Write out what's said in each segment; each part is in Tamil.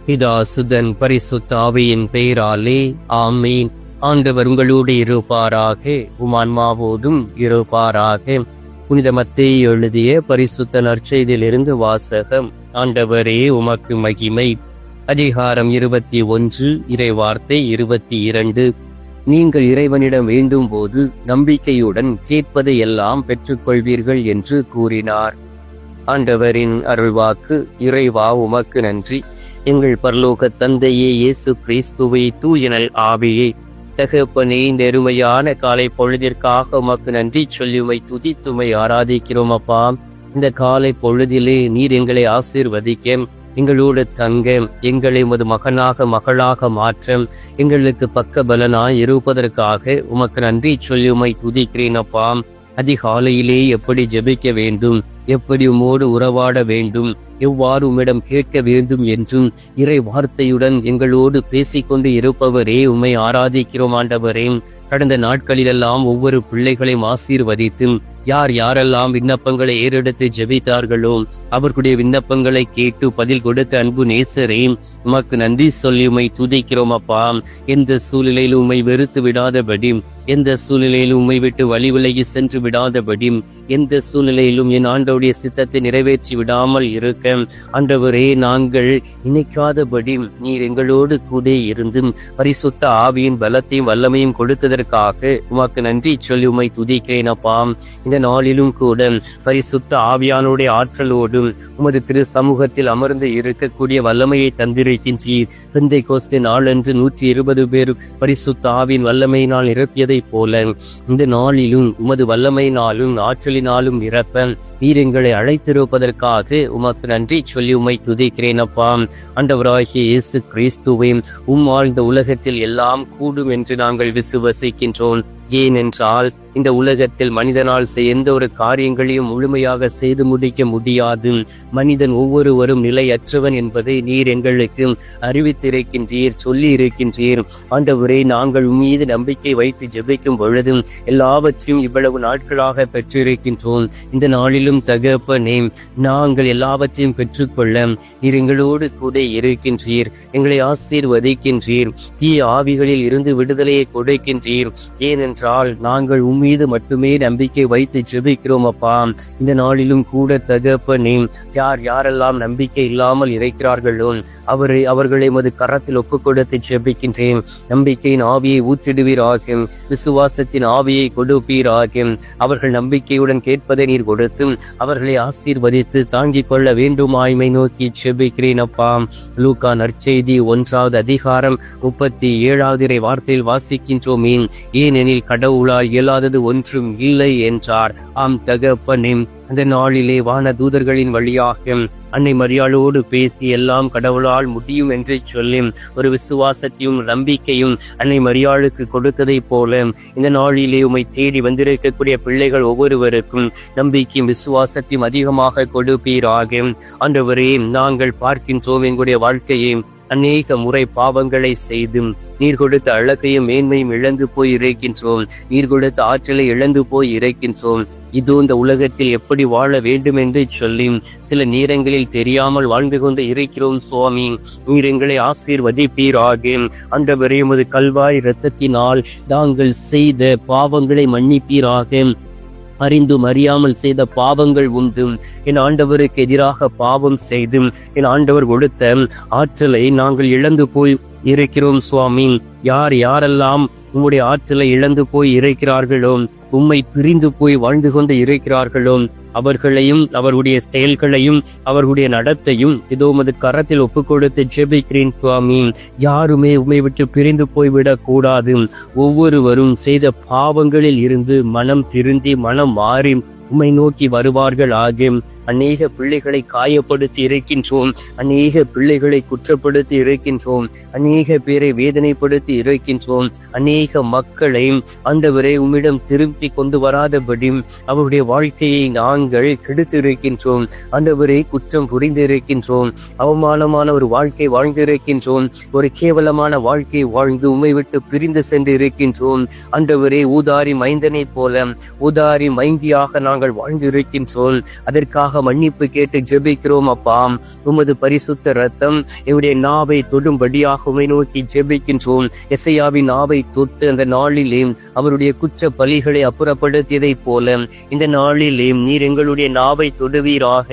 பிதா சுதன் பரிசுத்த ஆவியின் பெயராலே ஆமீன். ஆண்டவர் உங்களோடு இருப்பாராக, உமான்மாவோடும் இருப்பாராக. புனித மத்தேயு எழுதிய பரிசுத்த நற்செய்தியிலிருந்து வாசகம். ஆண்டவரே உமக்கு மகிமை. அதிகாரம் 21, இறைவார்த்தை 22. நீங்கள் இறைவனிடம் வேண்டும் போது நம்பிக்கையுடன் கேட்பதை எல்லாம் பெற்றுக்கொள்வீர்கள் என்று கூறினார். ஆண்டவரின் அருள்வாக்கு. இறைவா உமக்கு நன்றி. எங்கள் பரலோக தந்தையே, இயேசு கிறிஸ்துவை, தூயனல் ஆவியை, தகப்பனே, நெருமையான காலை பொழுதிற்காக உமக்கு நன்றி சொல்லி உமை துதித்துமை ஆராதிக்கிறோம். அப்பா, இந்த காலை பொழுதிலே நீர் எங்களை ஆசீர்வதிக்க, எங்களோடு தங்க, எங்களை உமது மகனாக மகளாக மாற்ற, எங்களுக்கு பக்க பலனாய் இருப்பதற்காக உமக்கு நன்றி சொல்லி உமை துதிக்கிறேன். அப்பா, அதிகாலையிலே எப்படி ஜெபிக்க வேண்டும், எப்படி உம்மோடு உறவாட வேண்டும், எவ்வாறு உம்மிடம் கேட்க வேண்டும் என்றும் இறை வார்த்தையுடன் எங்களோடு பேசிக்கொண்டு இருப்பவரே உம்மை ஆராதிக்கிறோம். ஆண்டவரே, கடந்த நாட்களிலெல்லாம் ஒவ்வொரு பிள்ளைகளையும் ஆசீர்வதித்தும் யார் யாரெல்லாம் விண்ணப்பங்களை ஏறெடுத்து ஜெபித்தார்களோ அவர்களுடைய விண்ணப்பங்களை கேட்டு பதில் கொடுத்த அன்பு நேசரே, உமக்கு நன்றி சொல்லி உம்மை துதிக்கிறோம். அப்பா, எந்த சூழ்நிலையில் உம்மை வெறுத்து விடாதபடி, எந்த சூழ்நிலையிலும் உம்மை விட்டு வழி விலகி சென்று விடாதபடி, எந்த சூழ்நிலையிலும் என் ஆண்டவருடைய சித்தத்தை நிறைவேற்றி விடாமல் இருக்க ஆண்டவரே நாங்கள் நினைக்காதபடி நீர் எங்களோடு கூட இருந்து பரிசுத்த ஆவியின் பலத்தையும் வல்லமையும் கொடுத்ததற்காக உமக்கு நன்றி சொல்லி உம்மை துதிக்கிறேன். அப்பா, இந்த நாளிலும் கூட பரிசுத்த ஆவியானுடைய ஆற்றலோடும் உமது திரு சமூகத்தில் அமர்ந்து இருக்கக்கூடிய வல்லமையை தந்திருக்கின்றீர். பெந்தைக்கோஸ்து நாளன்று 120 பேர் பரிசுத்த ஆவியின் வல்லமையினால் நிரப்பியதை போல இந்த நாளிலும் உமது வல்லமையினாலும் ஆற்றலினாலும் நிரப்ப நீர் எங்களை அழைத்திருப்பதற்காக உமக்கு நன்றி சொல்லி உம்மை துதிக்கிறேன். அப்பா, ஆண்டவராகிய இயேசு கிறிஸ்துவை உம்மால் இந்த உலகத்தில் எல்லாம் கூடும் என்று நாங்கள் விசுவசிக்கின்றோம். ஏனென்றால் இந்த உலகத்தில் மனிதனால் எந்த ஒரு காரியங்களையும் முழுமையாக செய்து முடிக்க முடியாது. மனிதன் ஒவ்வொருவரும் நிலையற்றவன் என்பதை நீர் எங்களுக்கு அறிவித்திருக்கின்றீர், சொல்லி இருக்கின்றீர். ஆண்டவரே, நாங்கள் மீது நம்பிக்கை வைத்து ஜெபிக்கும் பொழுதும் எல்லாவற்றையும் இவ்வளவு நாட்களாக பெற்றிருக்கின்றோம். இந்த நாளிலும் தகப்பனே, நாங்கள் எல்லாவற்றையும் பெற்றுக்கொள்ள நீர் எங்களோடு கூட இருக்கின்றீர், எங்களை ஆசீர்வதிக்கின்றீர், தீய ஆவிகளில் இருந்து விடுதலையை கொடுக்கின்றீர். ஏனென்றால் நாங்கள் உம்மீது மட்டுமே நம்பிக்கை வைத்து ஜெபிக்கிறோம். அப்பா, இந்த நாளிலும் கூட தகப்பனே, யார் யாரெல்லாம் நம்பிக்கை இல்லாமல் இருக்கிறார்களோ அவர்களை உமது கரத்தில் ஒப்புக் கொடுத்து ஜெபிக்கின்றேன். நம்பிக்கையின் ஆவியை ஊற்றிடுவீராக, விசுவாசத்தின் ஆவியை கொடுப்பீராக. அவர்கள் நம்பிக்கையுடன் கேட்பதை நீர் கொடுத்து அவர்களை ஆசீர்வதித்து தாங்கிக் கொள்ள வேண்டுமாய்மை நோக்கி ஜெபிக்கிறேன். அப்பா, லூக்கா நற்செய்தி 1 அதிகாரம் 37 வார்த்தையில் வாசிக்கின்றோமே, ஏனெனில் கடவுளால் இயலாதது ஒன்றும் இல்லை என்றார். ஆம் தகப்பனே, அந்த நாளிலே வான தூதர்களின் வழியாக அன்னை மரியாளோடு பேசி எல்லாம் கடவுளால் முடியும் என்று சொல்லி ஒரு விசுவாசத்தையும் நம்பிக்கையும் அன்னை மரியாளுக்கு கொடுத்ததை போல இந்த நாளிலே உம்மை தேடி வந்திருக்கக்கூடிய பிள்ளைகள் ஒவ்வொருவருக்கும் நம்பிக்கையும் விசுவாசத்தையும் அதிகமாக கொடுப்பீராக. ஆண்டவரே, நாங்கள் பார்க்கின்றோம் எங்களுடைய வாழ்க்கையை அநேக முறை பாவங்களை செய்தும் நீர் கொடுத்த அழகையும் மேன்மையும் இழந்து போய் இருக்கின்றோம். நீர் கொடுத்த ஆற்றலை இழந்து போய் இருக்கின்றோம். இதோ இந்த உலகத்தில் எப்படி வாழ வேண்டும் என்று சொல்லி சில நேரங்களில் தெரியாமல் வாழ்ந்து கொண்டு இருக்கிறோம். சுவாமி, நீர் எங்களை ஆசீர்வதிப்பீராக. ஆண்டவரே, உமது கல்வாரி இரத்தத்தினால் நாங்கள் செய்த பாவங்களை மன்னிப்பீராக. அறிந்தும் அறியாமல் செய்த பாவங்கள் உண்டு. என் ஆண்டவருக்கு எதிராக பாவம் செய்தும் என் ஆண்டவர் கொடுத்த ஆற்றலை நாங்கள் இழந்து போய் இருக்கிறோம். சுவாமி, யார் யாரெல்லாம் உம்முடைய ஆற்றலை இழந்து போய் இருக்கிறார்களோ, உம்மை பிரிந்து போய் வாழ்ந்து கொண்டு இருக்கிறார்களோ, அவர்களையும் அவர்களுடைய செயல்களையும் அவர்களுடைய நடத்தையும் இதோ உமது கரத்தில் ஒப்புக் கொடுத்து ஜெபிக்கிறேன். சுவாமி, யாருமே உம்மை விட்டு பிரிந்து போய்விடக் கூடாது. ஒவ்வொருவரும் செய்த பாவங்களில் இருந்து மனம் திருந்தி மனம் மாறி உம்மை நோக்கி வருவார்கள் ஆகும். அநேக பிள்ளைகளை காயப்படுத்தி இருக்கின்றோம், அநேக பிள்ளைகளை குற்றப்படுத்தி இருக்கின்றோம், அநேக பேரை வேதனைப்படுத்தி இருக்கின்றோம், அநேக மக்களை ஆண்டவரே உம்மிடம் திருப்பி கொண்டு வராதபடி அவருடைய வாழ்க்கையை நாங்கள் கெடுத்து இருக்கின்றோம். ஆண்டவரே, குற்றம் புரிந்து இருக்கின்றோம், அவமானமான ஒரு வாழ்க்கை வாழ்ந்திருக்கின்றோம், ஒரு கேவலமான வாழ்க்கை வாழ்ந்து உம்மை விட்டு பிரிந்து சென்று இருக்கின்றோம். ஆண்டவரே, ஊதாரி மைந்தனை போல ஊதாரி மைந்தியாக நாங்கள் வாழ்ந்திருக்கின்றோம். அதற்காக உமக்காக மன்னிப்பு கேட்டு ஜெபிக்கிறோம் அப்பா. உமது பரிசுத்த ரத்தம் என்னுடைய நாவை தொடும்படியாக உம்மை நோக்கி ஜெபிக்கின்றோம். எசையாவின் நாவை தொட்டு அந்த நாளிலே அவருடைய குற்ற பலிகளை அப்புறப்படுத்தியதை போல இந்த நாளிலே நீர் எங்களுடைய நாவை தொடுவீராக.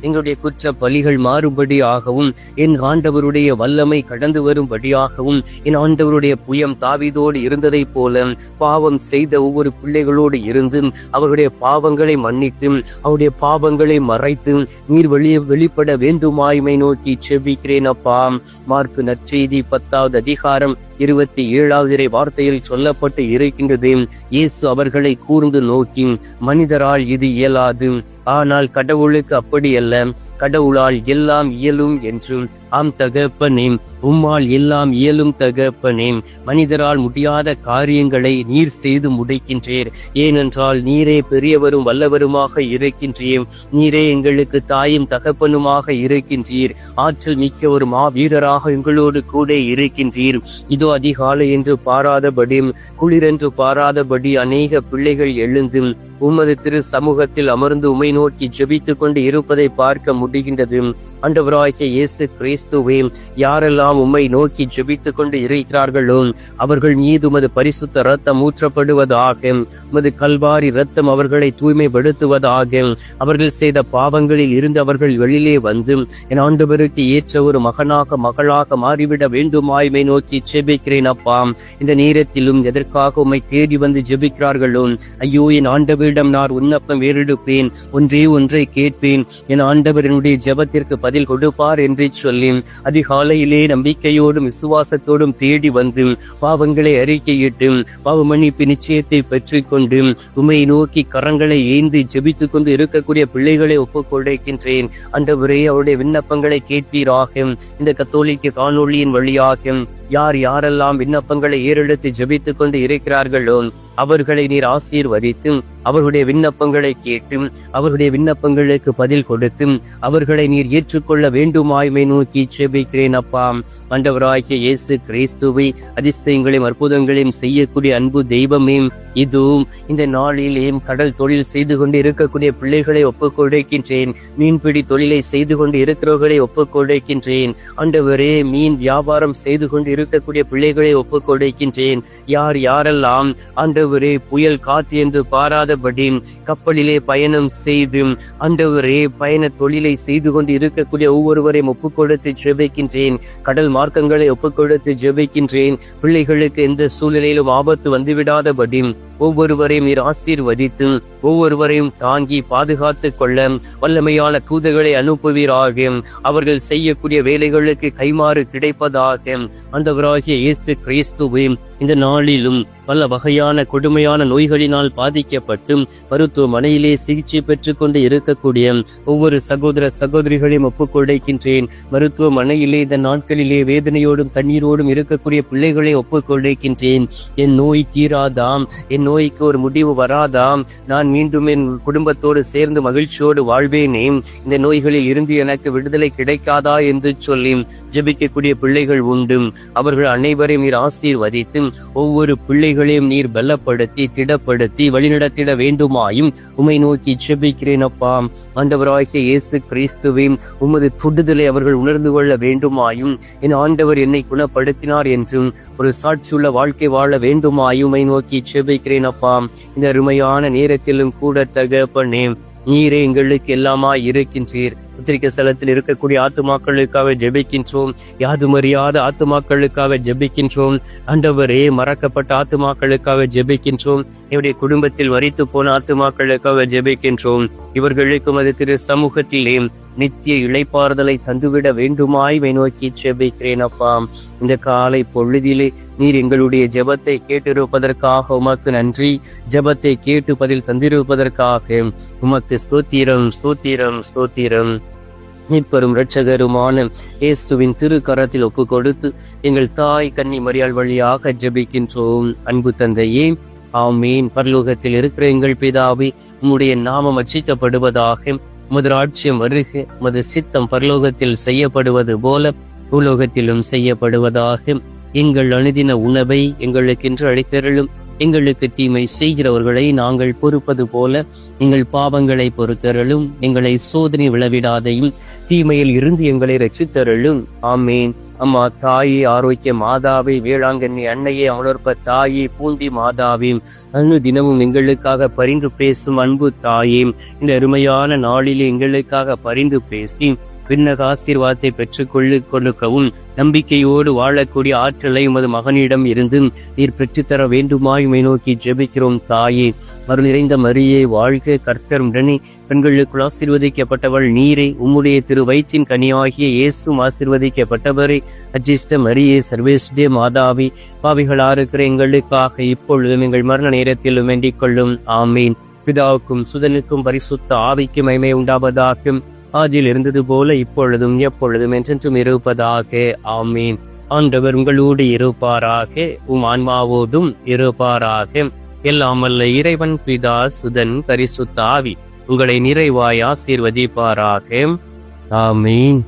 எங்களுடைய குற்ற பலிகள் மாறும்படியாகவும் என் ஆண்டவருடைய வல்லமை கடந்து வரும்படியாகவும் என் ஆண்டவருடைய புயம் தாவீதோடு இருந்ததை போல பாவம் செய்த ஒவ்வொரு பிள்ளைகளோடு இருந்து அவருடைய பாவங்களை மன்னித்து அவருடைய பாவங்களை மறைத்து நீர் வெளிப்பட வேண்டுமாய்மை நோக்கி செபிக்கிறேன் அப்பா. மார்க்கு நற்செய்தி 10வது அதிகாரம் 27வது வார்த்தையில் சொல்லப்பட்டு இருக்கின்றது. இயேசு அவர்களை கூர்ந்து நோக்கி, மனிதரால் இது இயலாது, ஆனால் கடவுளுக்கு அப்படி அல்ல, கடவுளால் எல்லாம் இயலும் என்றும். ஆம் தகப்பனே, உம்மால் எல்லாம் இயலும் தகப்பனே. மனிதரால் முடியாத காரியங்களை நீர் செய்து முடிக்கின்றீர். ஏனென்றால் நீரே பெரியவரும் வல்லவருமாக இருக்கின்றீர். நீரே எங்களுக்கு தாயும் தகப்பனுமாக இருக்கின்றீர். ஆற்றல் மிக்க ஒரு மாவீரராக எங்களோடு கூட இருக்கின்றீர். இதோ அதிகாலை என்று பாராதபடி, குளிரென்று பாராதபடி அநேக பிள்ளைகள் எழுந்து உமது திரு சமூகத்தில் அமர்ந்து உம்மை நோக்கி ஜெபித்துக் கொண்டு இருப்பதை பார்க்க முடிகின்றது. ஆண்டவராகிய இயேசு கிறிஸ்துவே, யாரெல்லாம் உம்மை நோக்கி ஜெபித்துக் கொண்டு இருக்கிறார்களோ அவர்கள் மீது உமது பரிசுத்த இரத்தம் ஊற்றப்படுவதாக. உமது கல்வாரி இரத்தம் அவர்களை தூய்மைப்படுத்துவதாக. அவர்கள் செய்த பாவங்களில் இருந்து அவர்கள் வெளியிலே வந்து என் ஆண்டவருக்கு ஏற்ற ஒரு மகளாக மாறிவிட வேண்டுமாய்மை நோக்கி ஜெபிக்கிறேன் அப்பா. இந்த நேரத்திலும் எதற்காக உம்மை தேடி வந்து ஜெபிக்கிறார்களோ, ஐயோ என் ஆண்டவர் நான் விண்ணப்பம் ஏறெடுப்பேன், ஒன்றை கேட்பேன், என் ஆண்டவர் என்னுடைய ஜெபத்திற்கு பதில் கொடுப்பார் என்று சொல்லி அதிகாலையிலே நம்பிக்கையோடும் விசுவாசத்தோடும் தேடி வந்து பாவங்களை அறிக்கையிட்டு பாவ மன்னிப்பு நிச்சயத்தை பெற்றுக் கொண்டு உம்மை நோக்கி கரங்களை ஏந்தி ஜெபித்துக் கொண்டு இருக்கக்கூடிய பிள்ளைகளை ஒப்புக்கொடுக்கின்றேன். ஆண்டவரே, அவருடைய விண்ணப்பங்களை கேட்பீராக. இந்த கத்தோலிக்க காணொளியின் வழியாக யாரெல்லாம் விண்ணப்பங்களை ஏறெடுத்து ஜெபித்துக் கொண்டு இருக்கிறார்களோ அவர்களை நீர் ஆசீர்வதித்து அவர்களுடைய விண்ணப்பங்களை கேட்டு அவர்களுடைய விண்ணப்பங்களுக்கு பதில் கொடுத்து அவர்களை நீர் ஏற்றுக்கொள்ள வேண்டுமாய்மை நோக்கி ஜெபிக்கிறேன் அப்பா. ஆண்டவராகிய இயேசு கிறிஸ்துவை அதிசயங்களையும் அற்புதங்களையும் செய்யக்கூடிய அன்பு தெய்வமே, இதுவும் இந்த நாளிலேயும் கடல் தொழில் செய்து கொண்டு இருக்கக்கூடிய பிள்ளைகளை ஒப்புக்கொடுக்கின்றேன். மீன்பிடி தொழிலை செய்து கொண்டு இருக்கிறவர்களை ஒப்புக்கொடுக்கின்றேன். ஆண்டவரே, மீன் வியாபாரம் செய்து கொண்டு இருக்கக்கூடிய பிள்ளைகளை ஒப்புக்கொடுக்கின்றேன். யாரெல்லாம் ஆண்டவரே புயல் காற்று என்று பாராதபடி கப்பலிலே பயணம் செய்து ஆண்டவரே பயண தொழிலை செய்து கொண்டு இருக்கக்கூடிய ஒவ்வொருவரையும் ஒப்புக்கொடுத்து ஜெபிக்கின்றேன். கடல் மார்க்கங்களை ஒப்புக்கொடுத்து ஜெபிக்கின்றேன். பிள்ளைகளுக்கு எந்த சூழ்நிலையிலும் ஆபத்து வந்துவிடாதபடி ஒவ்வொருவரையும் நீர் ஆசீர்வதித்து ஒவ்வொருவரையும் தாங்கி பாதுகாத்துக் கொள்ள வல்லமையான தூதர்களை அனுப்புவீராக. அவர்கள் செய்யக்கூடிய வேலைகளுக்கு கைமாறு கிடைப்பதாக. ஆண்டவராகிய இயேசு கிறிஸ்துவே, இந்த நாளிலும் பல வகையான கொடுமையான நோய்களினால் பாதிக்கப்பட்டு மருத்துவமனையிலே சிகிச்சை பெற்றுக் கொண்டு இருக்கக்கூடிய ஒவ்வொரு சகோதர சகோதரிகளையும் ஒப்புக்கொடுக்கின்றேன். மருத்துவமனையிலே இந்த நாட்களிலே வேதனையோடும் கண்ணீரோடும் இருக்கக்கூடிய பிள்ளைகளை ஒப்புக்கொடுக்கின்றேன். என் நோய் தீராதாம், என் நோய்க்கு ஒரு முடிவு வராதாம், நான் மீண்டும் என் குடும்பத்தோடு சேர்ந்து மகிழ்ச்சியோடு வாழ்வேனே, இந்த நோய்களில் இருந்து எனக்கு விடுதலை கிடைக்காதா என்று சொல்லி ஜெபிக்கக்கூடிய பிள்ளைகள் உண்டு. அவர்கள் அனைவரையும் நீர் ஆசீர்வதித்து ஒவ்வொரு பிள்ளைகளையும் நீர் பலப்படுத்தி திடப்படுத்தி வழிநடத்திட வேண்டுமாயும் உம்மை நோக்கி ஜெபிக்கிறேன் அப்பா. ஆண்டவராகிய இயேசு கிறிஸ்துவே, உமது தொடுதலை அவர்கள் உணர்ந்து கொள்ள வேண்டுமாயும் என் ஆண்டவர் என்னை குணப்படுத்தினார் என்றும் ஒரு சாட்சியுள்ள வாழ்க்கை வாழ வேண்டுமாயும் உம்மை நோக்கி ஜெபிக்கிறேன் அப்பா. இந்த அருமையான நேரத்திலும் கூட தகப்பனே, நீரே எங்களுக்கு எல்லாமா இருக்கின்றீர். பத்திரிகை ஸ்தலத்தில் இருக்கக்கூடிய ஆத்துமாக்களுக்காக ஜெபிக்கின்றோம். யாதுமறியாத ஆத்துமாக்களுக்காக ஜெபிக்கின்றோம். ஆண்டவரே, மறக்கப்பட்ட ஆத்துமாக்களுக்காக ஜெபிக்கின்றோம். என்னுடைய குடும்பத்தில் மரித்து போன ஆத்துமாக்களுக்காக ஜெபிக்கின்றோம். இவர்களுக்கும் அது திரு சமூகத்திலே நித்திய இளைப்பாறுதலை தந்துவிட வேண்டுமாய் நோக்கி ஜெபிக்கிறேன் அப்பா. இந்த காலை பொழுதிலே நீர் எங்களுடைய ஜெபத்தை கேட்டிருப்பதற்காக உமக்கு நன்றி. ஜெபத்தை கேட்டு பதில் தந்திருப்பதற்காக உமக்கு ஸ்தோத்திரம் ஸ்தோத்திரம் ஸ்தோத்திரம். இப்பெரும் இரட்சகருமான இயேசுவின் திருக்கரத்தில் ஒப்பு கொடுத்து எங்கள் தாய் கன்னி மரியாள் வழியாக ஜெபிக்கின்றோம். அன்பு தந்தையே, ஆமீன். பரலோகத்தில் இருக்கிற எங்கள் பிதாவே, உம்முடைய நாமம் அர்ச்சிக்கப்படுவதாக. உமது ராஜ்யம் வருக. உமது சித்தம் பரலோகத்தில் செய்யப்படுவது போல பூலோகத்திலும் செய்யப்படுவதாக. எங்கள் அனுதின உணவை எங்களுக்கென்று அளித்தருளும். எங்களுக்கு தீமை செய்கிறவர்களை நாங்கள் பொறுப்பது போல எங்கள் பாவங்களை பொறுத்தருளும். எங்களை சோதனை விழவிடாதையும் தீமையில் இருந்து எங்களை ரட்சித்தருளும். ஆமேன். அம்மா தாயே, ஆரோக்கிய மாதாவே, வேளாங்கண்ணி அன்னையே, அமலோற்ப தாயே, பூந்தி மாதாவே, அனு தினமும் எங்களுக்காக பரிந்து பேசும் அன்பு தாயே, இந்த அருமையான நாளில் எங்களுக்காக பரிந்து பேசி விண்ணக ஆசீர்வாதத்தை கொடுக்கவும் நம்பிக்கையோடு வாழக்கூடிய ஆற்றலை உமது மகனிடம் இருந்து நீர் பெற்றுத்தர வேண்டுமாய் நோக்கி ஜெபிக்கிறோம். தாயே, அருள் நிறைந்த மரியே வாழ்க, கர்த்தர் உடனே பெண்களுக்குள் ஆசீர்வதிக்கப்பட்டவள் நீரே, உம்முடைய திரு வயிற்றின் கனியாகிய இயேசும் ஆசீர்வதிக்கப்பட்டவரே. அஜிஷ்ட மரியே, சர்வேசுதே மாதாவி, பாவிகளா இருக்கிற எங்களுக்காக இப்பொழுதும் எங்கள் மரண நேரத்திலும் வேண்டிக் கொள்ளும். ஆமீன். பிதாவுக்கும் சுதனுக்கும் பரிசுத்த ஆவிக்கும் மகிமை உண்டாவதாகும். அதில் இருந்தது போல இப்பொழுதும் எப்பொழுதும் என்றென்றும் இருப்பதாக. ஆமீன். ஆண்டவர் உங்களோடு இருப்பாராக, உம் ஆன்மாவோடும் இருப்பாராக. எல்லாம் வல்ல இறைவன் பிதா, சுதன், பரிசுத்த ஆவி உங்களை நிறைவாய் ஆசீர்வதிப்பாராக. ஆமீன்.